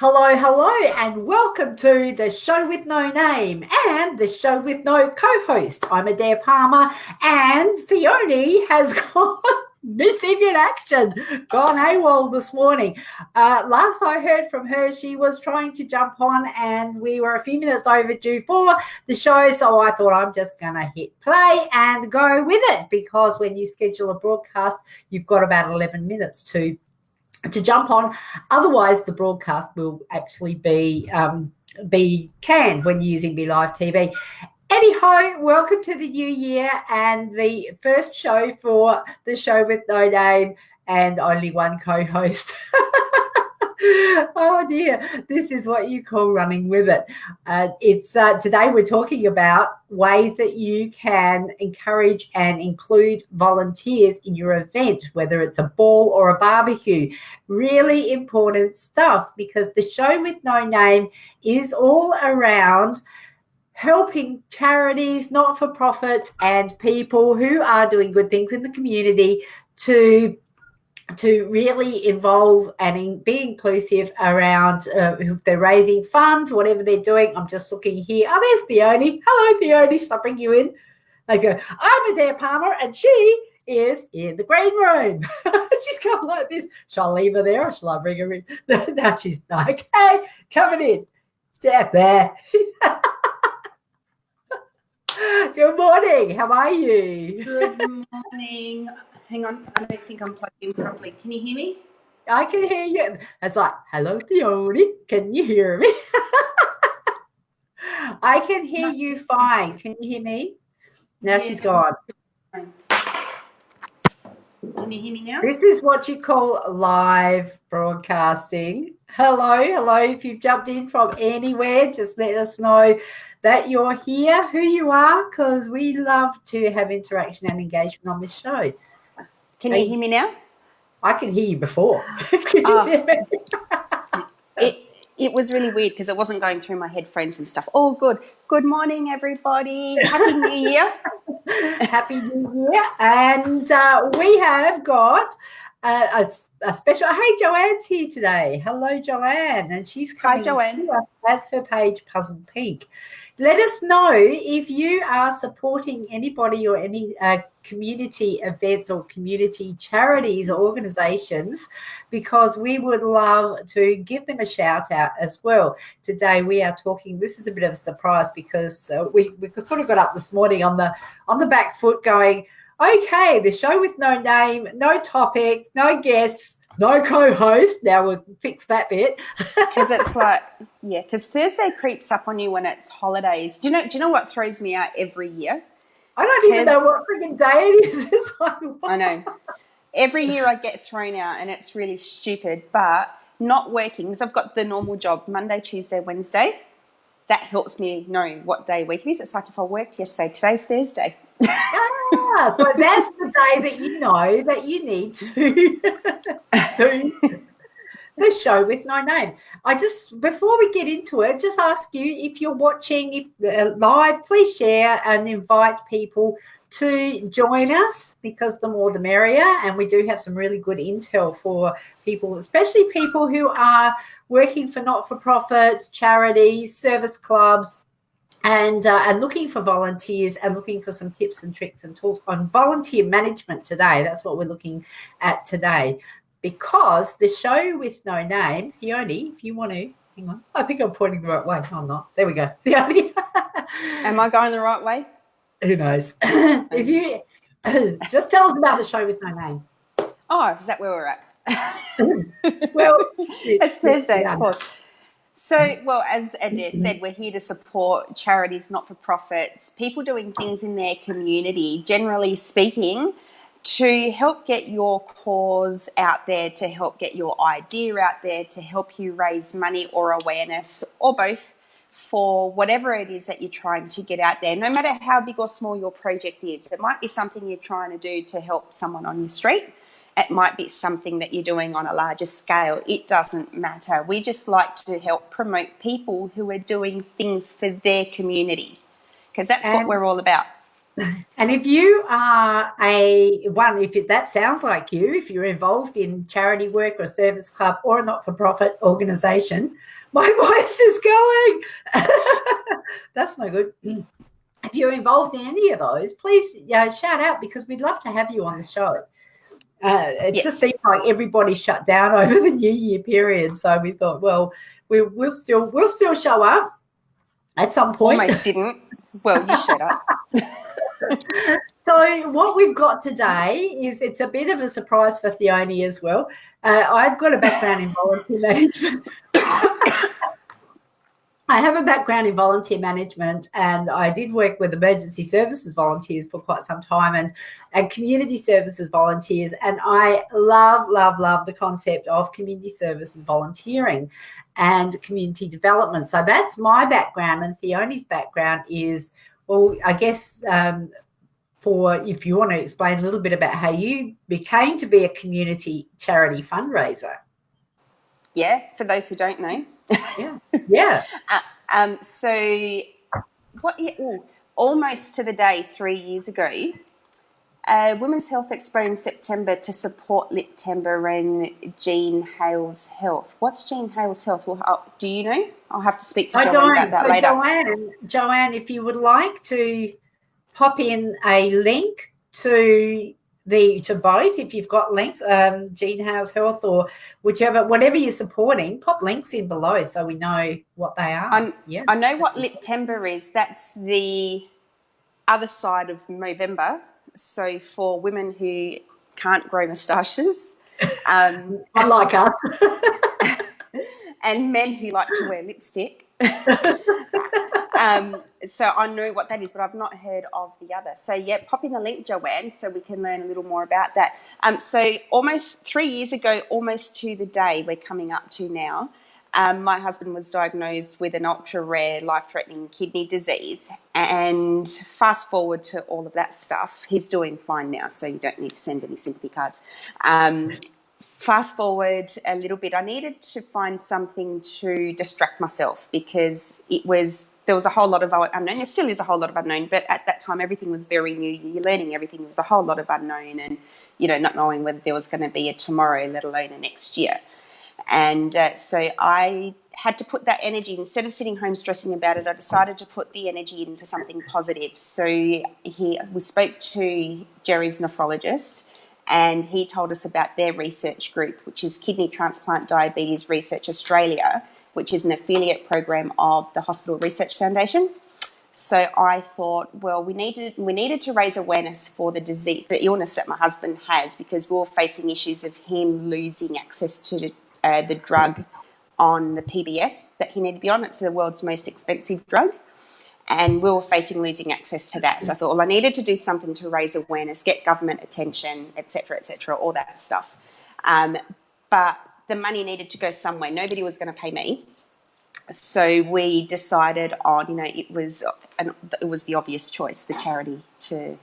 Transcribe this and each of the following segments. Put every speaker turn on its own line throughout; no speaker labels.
Hello, hello, and welcome to the show with no name and the show with no co-host. I'm Adaire Palmer, and Theonie has gone missing in action, gone AWOL this morning. Last I heard from her, she was trying to jump on, and we were a few minutes overdue for the show, so I thought I'm just going to hit play and go with it, because when you schedule a broadcast, you've got about 11 minutes to jump on. Otherwise, the broadcast will actually be canned when using Be Live TV. Anyhow, welcome to the new year and the first show for the show with no name and only one co-host. Oh dear, this is what you call running with it. Today we're talking about ways that you can encourage and include volunteers in your event, whether it's a ball or a barbecue. Really important stuff, because the show with no name is all around helping charities, not-for-profits, and people who are doing good things in the community to really involve and be inclusive around if they're raising funds, whatever they're doing. I'm just looking here. Oh, there's Theonie. Hello, Theonie. Shall I bring you in? I go, I'm Adaire Palmer, and she is in the green room. She's coming like this. Shall I leave her there or shall I bring her in? No, she's not. Okay, coming in. There. Good morning. How are you?
Good morning. Hang on, I don't think I'm plugged in properly. Can you hear me?
I can hear you. It's like, hello, Theonie. Can you hear me? I can hear you fine. Can you hear me? Now she's gone.
Can you hear me now?
This is what you call live broadcasting. Hello. If you've jumped in from anywhere, just let us know that you're here, who you are, because we love to have interaction and engagement on this show.
Can you hear me now?
I can hear you before. Could you hear me?
It was really weird because it wasn't going through my headphones and stuff. Oh, good. Good morning, everybody. Happy New Year.
Happy New Year. And we have got a special. Hey, Joanne's here today. Hello, Joanne. And she's coming.
Hi, Joanne.
As her page Puzzle Pink. Let us know if you are supporting anybody or any community events or community charities or organisations, because we would love to give them a shout out as well. Today we are talking, this is a bit of a surprise, because we sort of got up this morning on the back foot going, okay, the show with no name, no topic, no guests, no co-host. Now we'll fix that bit.
Because it's like, yeah, because Thursday creeps up on you when it's holidays. Do you know what throws me out every year?
I don't even know what freaking day it is. It's like,
I know. Every year I get thrown out and it's really stupid, but not working, because I've got the normal job, Monday, Tuesday, Wednesday. That helps me know what day week is. It's like if I worked yesterday, today's Thursday.
So that's the day that you know that you need to do the show with no name. I just, before we get into it, just ask you, if you're watching live, please share and invite people to join us, because the more the merrier. And we do have some really good intel for people, especially people who are working for not-for-profits, charities, service clubs, and looking for volunteers and looking for some tips and tricks and tools on volunteer management today. That's what we're looking at today, because the show with no name, Theonie, if you want to, hang on, I think I'm pointing the right way. No, I'm not. There we go. Theonie.
Am I going the right way?
Who knows? If you just tell us about the show with no name.
Oh, is that where we're at?
Well,
it's Thursday, of course. So, well, as Adaire said, we're here to support charities, not-for-profits, people doing things in their community, generally speaking, to help get your cause out there, to help get your idea out there, to help you raise money or awareness, or both, for whatever it is that you're trying to get out there, no matter how big or small your project is. It might be something you're trying to do to help someone on your street. It might be something that you're doing on a larger scale. It doesn't matter. We just like to help promote people who are doing things for their community, because that's what we're all about.
And if you are if that sounds like you, if you're involved in charity work or service club or a not-for-profit organisation, my voice is going. That's no good. If you're involved in any of those, please shout out, because we'd love to have you on the show. It just seems like everybody shut down over the New Year period, so we thought, well, we'll still show up at some point.
Almost didn't. Well, you shut up.
So what we've got today is, it's a bit of a surprise for Theonie as well. I've got a background in volunteer management. I have a background in volunteer management, and I did work with emergency services volunteers for quite some time, and community services volunteers. And I love the concept of community service and volunteering and community development. So that's my background, and Theonie's background is, well, I guess, if you want to explain a little bit about how you became to be a community charity fundraiser.
Yeah, for those who don't know.
Yeah.
So almost to the day 3 years ago, Women's Health Expo in September to support Liptember and Jean Hale's Health. What's Jean Hale's Health? Well, do you know? I'll have to speak to Joanne about that later.
Joanne, if you would like to pop in a link to both, if you've got links, Jean Hale's Health or whatever you're supporting, pop links in below so we know what they are.
I know what Liptember is. That's the other side of Movember. So for women who can't grow moustaches,
unlike us,
and men who like to wear lipstick. So I know what that is, but I've not heard of the other. So, yeah, pop in a link, Joanne, so we can learn a little more about that. So almost 3 years ago, almost to the day we're coming up to now, my husband was diagnosed with an ultra-rare, life-threatening kidney disease. And fast forward to all of that stuff, he's doing fine now, so you don't need to send any sympathy cards. Fast forward a little bit, I needed to find something to distract myself, because there was a whole lot of unknown. There still is a whole lot of unknown, but at that time everything was very new. You're learning everything. There was a whole lot of unknown, and not knowing whether there was going to be a tomorrow, let alone a next year. And so I had to put that energy, instead of sitting home stressing about it, I decided to put the energy into something positive. So we spoke to Jerry's nephrologist, and he told us about their research group, which is Kidney Transplant Diabetes Research Australia, which is an affiliate program of the Hospital Research Foundation. So I thought, well, we needed to raise awareness for the disease, the illness that my husband has, because we were facing issues of him losing access to the drug on the PBS that he needed to be on. It's the world's most expensive drug. And we were facing losing access to that. So I thought, well, I needed to do something to raise awareness, get government attention, et cetera, all that stuff. But the money needed to go somewhere. Nobody was going to pay me. So we decided on, it was the obvious choice, the charity, to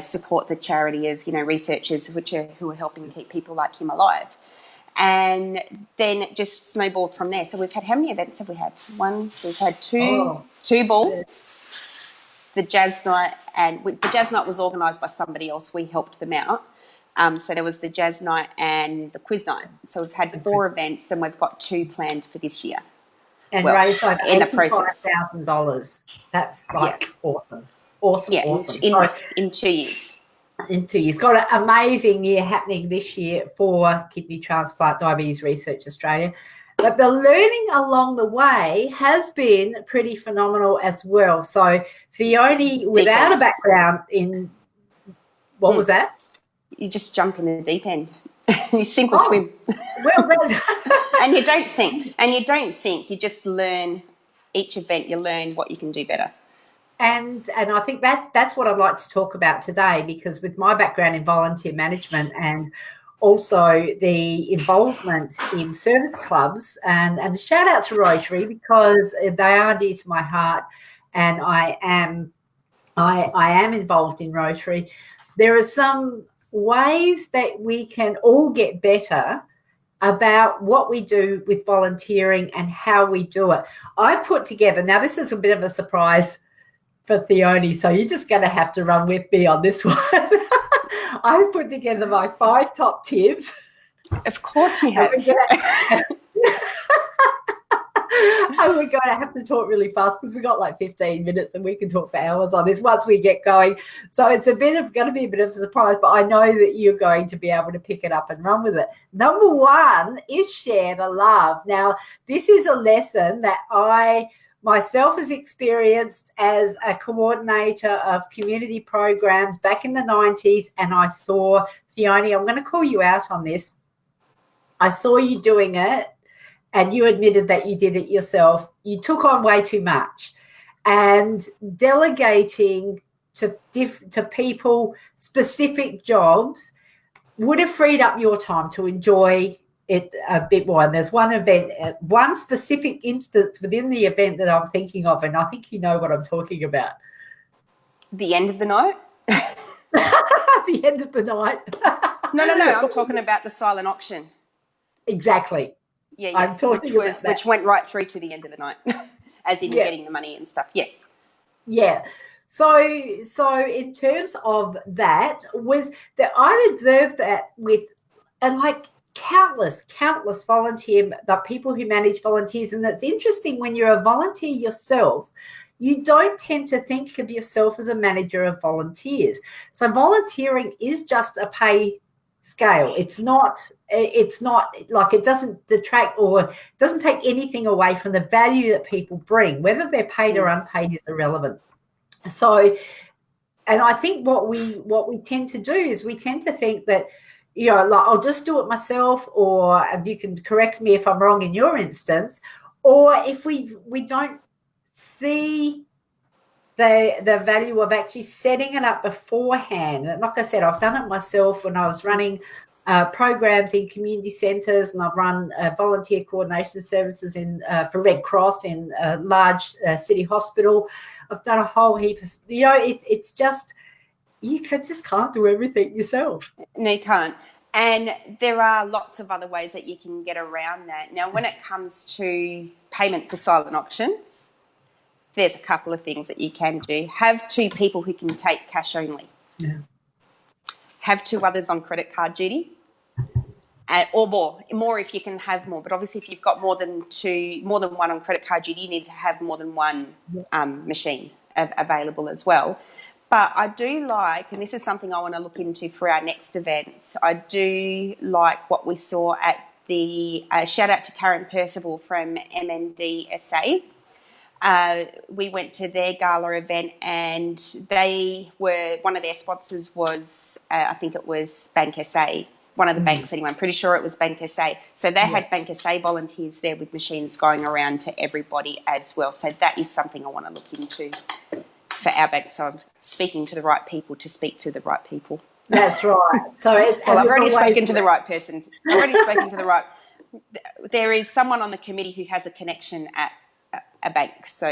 support the charity of, researchers who are helping keep people like him alive. And then it just snowballed from there. So we've had, how many events have we had? So we've had two balls, the jazz night, and the jazz night was organised by somebody else. We helped them out. So there was the jazz night and the quiz night. So we've had 4 events, and we've got 2 planned for this year.
And raised over $85,000. That's awesome. Awesome.
In 2 years.
In 2 years. Got an amazing year happening this year for Kidney Transplant Diabetes Research Australia. But the learning along the way has been pretty phenomenal as well. So Theonie, without a background in, what was that?
You just jump in the deep end. You sink or swim.
Well,
and you don't sink. You just learn each event. You learn what you can do better.
And I think that's what I'd like to talk about today, because with my background in volunteer management and also the involvement in service clubs, and a shout out to Rotary, because they are dear to my heart, and I am involved in Rotary. There are some ways that we can all get better about what we do with volunteering and how we do it. I put together, now this is a bit of a surprise for Theonie. So you're just going to have to run with me on this one. I've put together my 5 top tips.
Of course you have.
And we're going to have to talk really fast because we've got like 15 minutes and we can talk for hours on this once we get going. So it's going to be a bit of a surprise, but I know that you're going to be able to pick it up and run with it. Number 1 is share the love. Now, this is a lesson that I myself has experienced as a coordinator of community programs back in the 90s, and I saw, Theonie, I'm going to call you out on this. I saw you doing it, and you admitted that you did it yourself. You took on way too much, and delegating to people specific jobs would have freed up your time to enjoy it a bit more. And there's one event, one specific instance within the event that I'm thinking of, and I think you know what I'm talking about.
The end of the night?
The end of the night.
No. I'm talking about the silent auction.
Exactly.
Yeah. I'm talking which went right through to the end of the night, as in getting the money and stuff. Yes.
Yeah. So in terms of that, was that I observed that with, and like countless volunteer, the people who manage volunteers. And it's interesting, when you're a volunteer yourself, you don't tend to think of yourself as a manager of volunteers. So volunteering is just a pay scale. It's not like, it doesn't detract or doesn't take anything away from the value that people bring. Whether they're paid or unpaid is irrelevant. So, and I think what we tend to do is we tend to think that, you know, like, I'll just do it myself, or, and you can correct me if I'm wrong in your instance, or if we don't see the value of actually setting it up beforehand. And like I said, I've done it myself when I was running programs in community centres, and I've run volunteer coordination services for Red Cross in a large city hospital. I've done a whole heap of, you know, it's just, you just can't do everything yourself.
No, you can't. And there are lots of other ways that you can get around that. Now, when it comes to payment for silent auctions, there's a couple of things that you can do. Have 2 people who can take cash only.
Yeah.
Have 2 others on credit card duty, or more if you can have more. But obviously, if you've got more than one on credit card duty, you need to have more than one machine available as well. But I do like, and this is something I want to look into for our next events, I do like what we saw at the shout out to Karen Percival from MNDSA. We went to their gala event, and one of their sponsors was, I think it was Bank SA, one of the banks anyway. I'm pretty sure it was Bank SA. So they had Bank SA volunteers there with machines going around to everybody as well. So that is something I want to look into for our bank. So I'm speaking to the right people to speak to the right people.
That's right. So I've
already spoken to the right person. I've already spoken to the right. There is someone on the committee who has a connection at a bank, so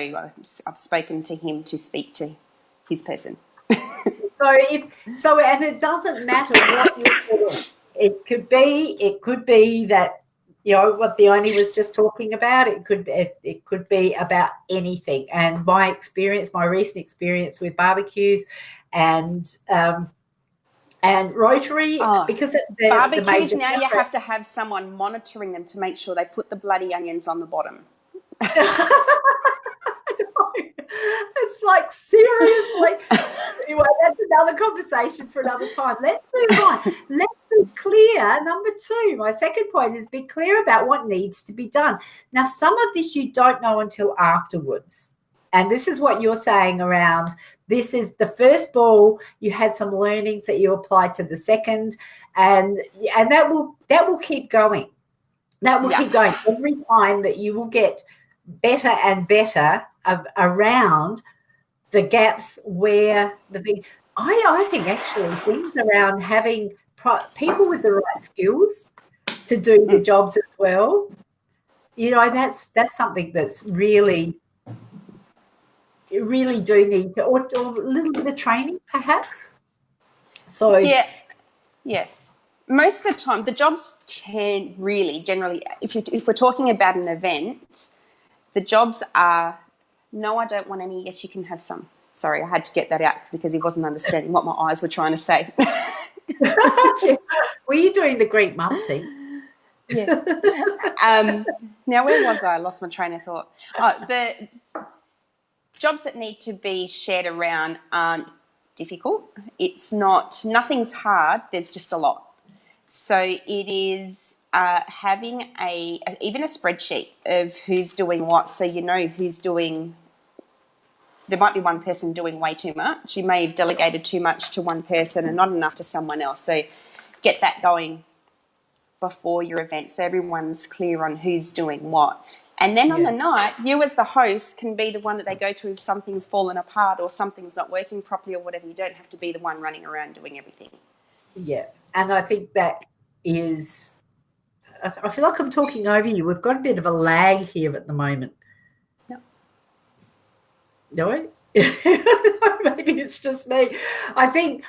I've spoken to him to speak to his person.
And it doesn't matter what you're doing. It could be that, you know, what Theonie was just talking about. It could be about anything. And my recent experience with barbecues and Rotary, because
barbecues now you have to have someone monitoring them to make sure they put the bloody onions on the bottom.
It's like, seriously. Anyway, that's another conversation for another time. Let's move on. Let's be clear. Number 2, my second point is be clear about what needs to be done. Now, some of this you don't know until afterwards. And this is what you're saying around, this is the first ball, you had some learnings that you applied to the second, and that will keep going. That will keep going. Every time that you will get better and better around the gaps where I think actually things around having people with the right skills to do the jobs as well, you know, that's something that's really do need to, or a little bit of training perhaps. So
yeah. Most of the time, the jobs generally, if we're talking about an event, the jobs are, no, I don't want any, yes, you can have some. Sorry, I had to get that out because he wasn't understanding what my eyes were trying to say.
Were you doing the Greek mum thing?
Yeah. Now, where was I? I lost my train of thought. Oh, the jobs that need to be shared around aren't difficult. It's not, nothing's hard. There's just a lot. So it is having even a spreadsheet of who's doing what, so you know who's doing. There might be one person doing way too much. You may have delegated too much to one person and not enough to someone else. So get that going before your event so everyone's clear on who's doing what. And then on the night, you as the host can be the one that they go to if something's fallen apart or something's not working properly or whatever. You don't have to be the one running around doing everything.
Yeah, and I think that is, I feel like I'm talking over you. We've got a bit of a lag here at the moment. Do I? Maybe it's just me. I think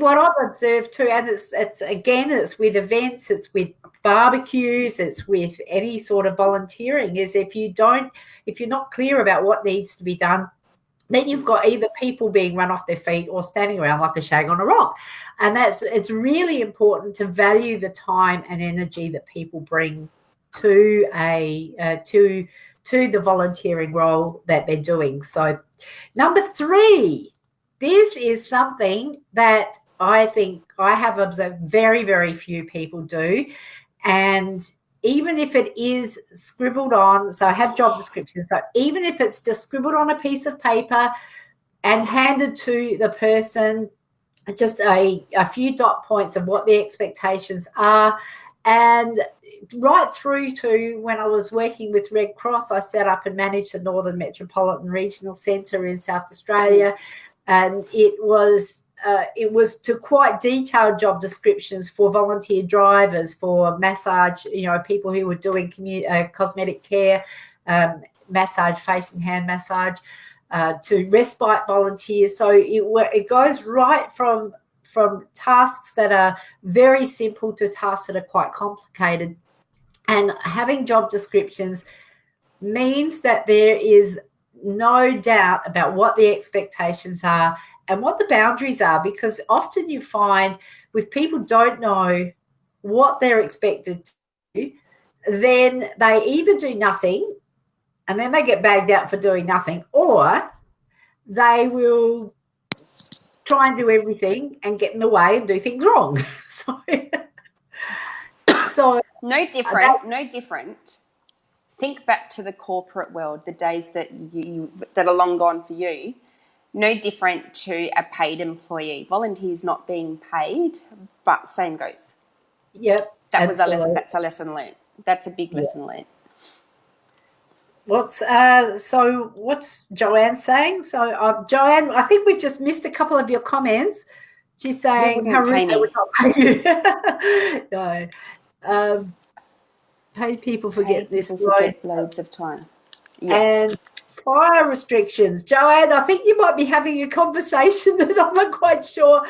what I've observed too, and it's with events, it's with barbecues, it's with any sort of volunteering, is if you're not clear about what needs to be done, then you've got either people being run off their feet or standing around like a shag on a rock. And it's really important to value the time and energy that people bring to the volunteering role that they're doing. So number 3, this is something that I think I have observed very, very few people do. And even if it is scribbled on, so I have job descriptions, so even if it's just scribbled on a piece of paper and handed to the person, just a few dot points of what the expectations are. And right through to when I was working with Red Cross, I set up and managed the Northern Metropolitan Regional Centre in South Australia, and it was to quite detailed job descriptions for volunteer drivers, for massage, people who were doing cosmetic care, massage, face and hand massage, to respite volunteers. So it goes right from tasks that are very simple to tasks that are quite complicated. And having job descriptions means that there is no doubt about what the expectations are and what the boundaries are, because often you find if people don't know what they're expected to do, then they either do nothing and then they get bagged out for doing nothing, or they will try and do everything and get in the way and do things wrong. So
no different. Think back to the corporate world, the days that are long gone for you. No different to a paid employee. Volunteers not being paid, but same goes.
Yep.
That's a lesson learned. That's a big lesson learned.
What's Joanne saying? So Joanne, I think we just missed a couple of your comments. She's saying
they would
not pay you. No. Paid people forget this
loads of time. Yeah.
And fire restrictions. Joanne, I think you might be having a conversation that I'm not quite sure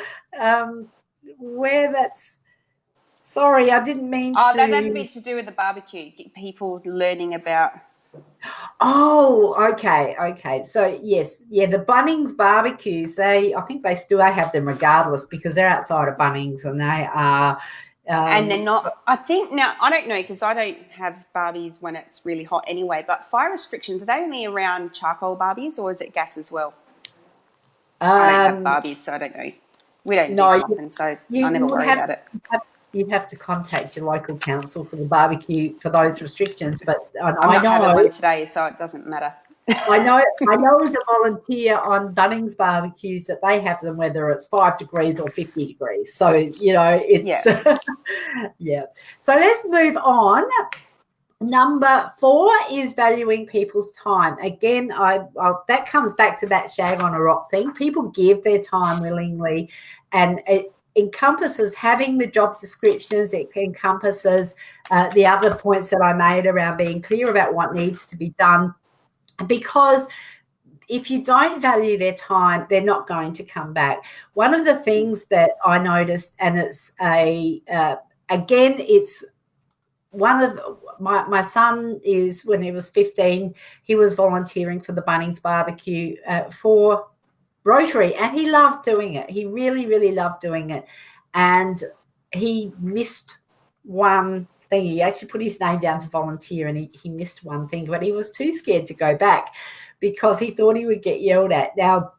where that's. Sorry, I didn't mean to.
That'd be to do with the barbecue. Get people learning about.
Oh, okay. So yes, the Bunnings barbecues. I think they still have them regardless, because they're outside of Bunnings and they are.
And they're not. I think now I don't know, because I don't have barbies when it's really hot anyway. But fire restrictions, are they only around charcoal barbies or is it gas as well? I don't have barbies, so I don't know. We don't do them, so I never worry about it.
You'd have to contact your local council for the barbecue for those restrictions. But
I'm not having one today, so it doesn't matter.
I know as a volunteer on Bunnings barbecues that they have them whether it's 5 degrees or 50 degrees. So, it's yeah. So let's move on. Number 4 is valuing people's time. Again, that comes back to that shag on a rock thing. People give their time willingly, and it encompasses having the job descriptions. It encompasses the other points that I made around being clear about what needs to be done, because if you don't value their time, they're not going to come back. One of the things that I noticed, and it's it's one of my son is, when he was 15, he was volunteering for the Bunnings barbecue for Rotary, and he loved doing it. He really, really loved doing it. And he missed one thing. He actually put his name down to volunteer, and he missed one thing, but he was too scared to go back because he thought he would get yelled at. Now,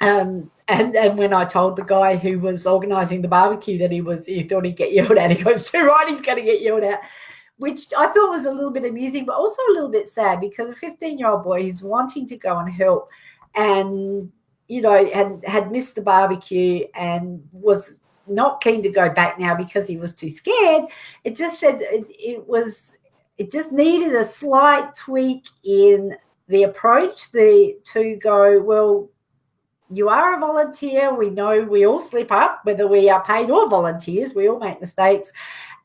and when I told the guy who was organising the barbecue that he thought he'd get yelled at, he goes, too right, he's going to get yelled at, which I thought was a little bit amusing, but also a little bit sad, because a 15-year-old boy is wanting to go and help, and had missed the barbecue and was not keen to go back now because he was too scared. It just said it just needed a slight tweak in the approach to go, well, you are a volunteer. We know we all slip up, whether we are paid or volunteers. We all make mistakes,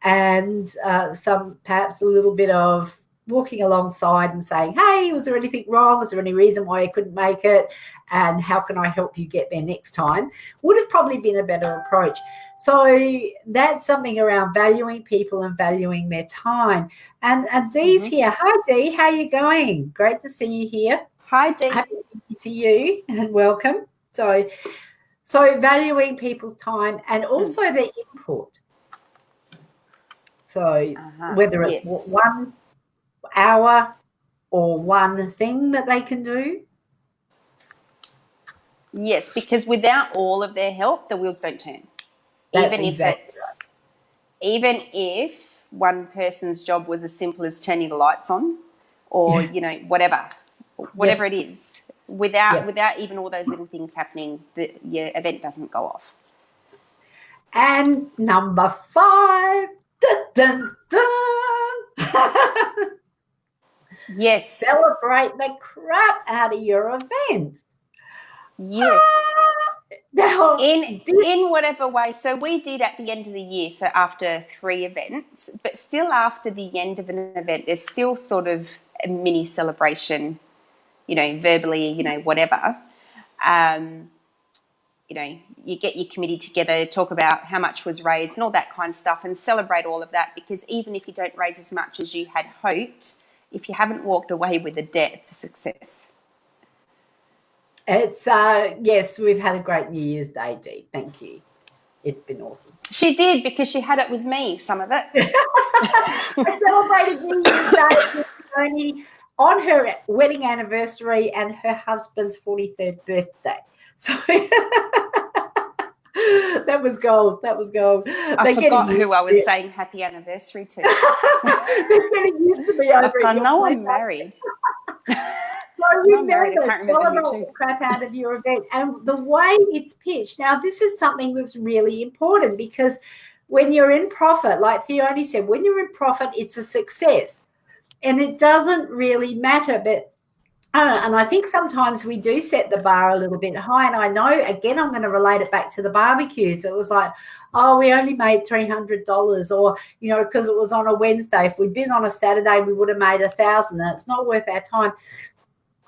and some perhaps a little bit of walking alongside and saying, hey, was there anything wrong? Was there any reason why you couldn't make it? And how can I help you get there next time? Would have probably been a better approach. So that's something around valuing people and valuing their time. And Dee's here. Hi, Dee. How are you going? Great to see you here.
Hi, Dee.
Happy to you and welcome. So valuing people's time and also their input. So whether it's 1 hour or one thing that they can do.
Yes, because without all of their help, the wheels don't turn. Even if one person's job was as simple as turning the lights on, or whatever it is, without even all those little things happening, your event doesn't go off.
And number 5, dun, dun, dun.
Yes,
celebrate the crap out of your event.
Yes.
Now,
in whatever way. So we did at the end of the year, so after 3 events, but still after the end of an event, there's still sort of a mini celebration, verbally, whatever. You get your committee together, talk about how much was raised and all that kind of stuff, and celebrate all of that, because even if you don't raise as much as you had hoped, if you haven't walked away with a debt, it's a success.
It's yes, we've had a great New Year's Day, Dee. Thank you. It's been awesome.
She did, because she had it with me, some of it.
I celebrated New Year's Day with Theonie on her wedding anniversary and her husband's 43rd birthday. So that was gold. That was gold.
I forgot who I was saying happy anniversary to.
They're getting used to me over
I know I'm married.
So remember, celebrate the crap out of your event. And the way it's pitched. Now, this is something that's really important, because when you're in profit, like Theonie said, when you're in profit, it's a success. And it doesn't really matter. But and I think sometimes we do set the bar a little bit high. And I know, again, I'm going to relate it back to the barbecues. It was like, oh, we only made $300, or, because it was on a Wednesday. If we'd been on a Saturday, we would have made $1,000, and it's not worth our time.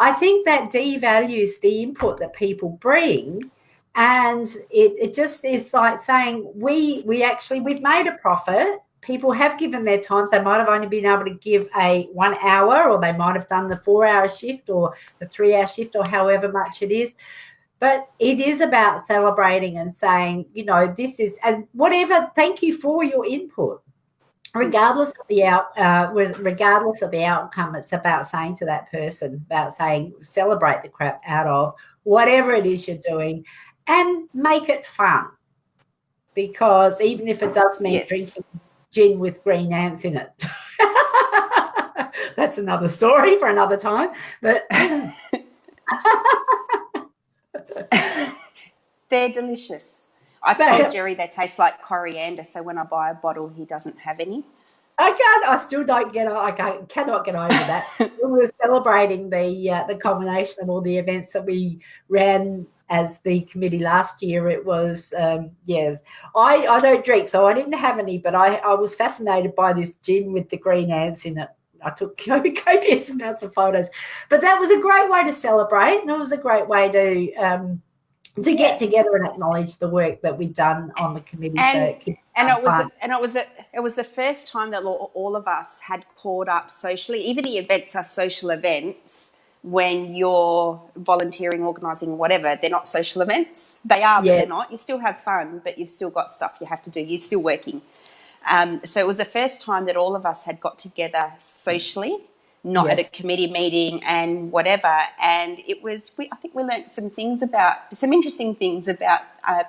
I think that devalues the input that people bring, and it just is like saying we've made a profit. People have given their times. They might have only been able to give a 1 hour, or they might have done the 4-hour shift or the 3-hour shift, or however much it is. But it is about celebrating and saying, this is, and whatever, thank you for your input. Regardless of the outcome, it's about saying to that person, celebrate the crap out of whatever it is you're doing, and make it fun. Because even if it does mean drinking gin with green ants in it, that's another story for another time. But
they're delicious. I told Jerry they taste like coriander, so when I buy a bottle, he doesn't have any.
I cannot get over that. We were celebrating the culmination of all the events that we ran as the committee last year. It was, yes. I don't drink, so I didn't have any, but I was fascinated by this gin with the green ants in it. I took copious amounts of photos. But that was a great way to celebrate, and it was a great way to get together and acknowledge the work that we've done on the committee.
It was the first time that all of us had caught up socially. Even the events are social events, when you're volunteering, organising, whatever. They're not social events. They are, but they're not. You still have fun, but you've still got stuff you have to do. You're still working. So it was the first time that all of us had got together socially, not at a committee meeting and whatever. And it was, I think we learnt some interesting things about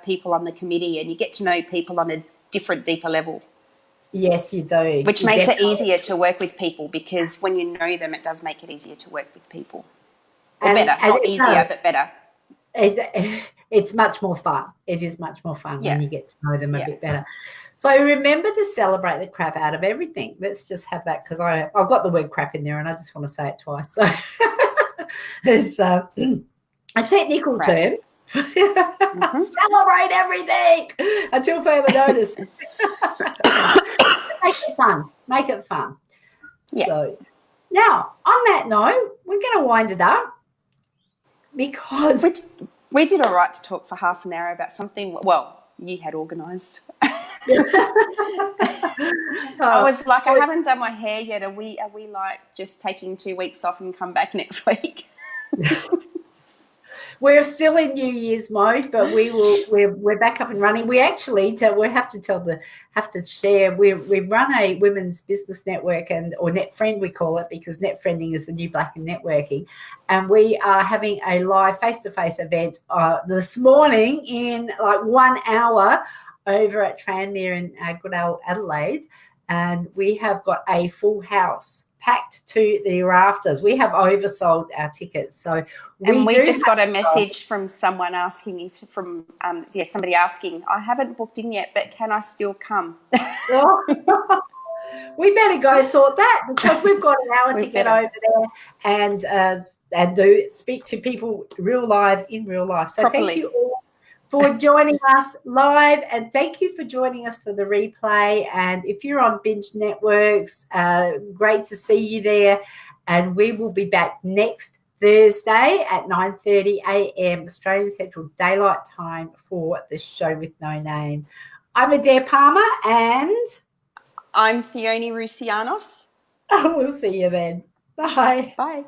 people on the committee, and you get to know people on a different, deeper level.
Yes, you do.
Which makes it easier to work with people, because when you know them, it does make it easier to work with people. Or better, not easier, but better.
It's much more fun. It is much more fun when you get to know them a bit better. So remember to celebrate the crap out of everything. Let's just have that, because I've got the word crap in there and I just want to say it twice. So it's a technical term. Celebrate everything until further notice. Make it fun. Yeah. So now, on that note, we're going to wind it up, because
we did all right to talk for half an hour about something. Well, you had organised. I was like, I haven't done my hair yet. Are we like just taking 2 weeks off and come back next week?
We're still in New Year's mode, but we're back up and running. We actually have to share. We run a women's business network or net friend, we call it, because net friending is the new black in networking, and we are having a live face-to-face event this morning in like 1 hour over at Tranmere in good old Adelaide, and we have got a full house, packed to the rafters. We have oversold our tickets. So we
just got a message from someone asking somebody asking, I haven't booked in yet, but can I still come?
We better go sort that, because we've got an hour to get over there and speak to people in real life. So properly. Thank you all for joining us live, and thank you for joining us for the replay. And if you're on Binge Networks, great to see you there. And we will be back next Thursday at 9:30 a.m. Australian Central Daylight Time for the Show with No Name. I'm Adaire Palmer, and
I'm Theonie Roussianos.
We'll see you then. Bye.
Bye.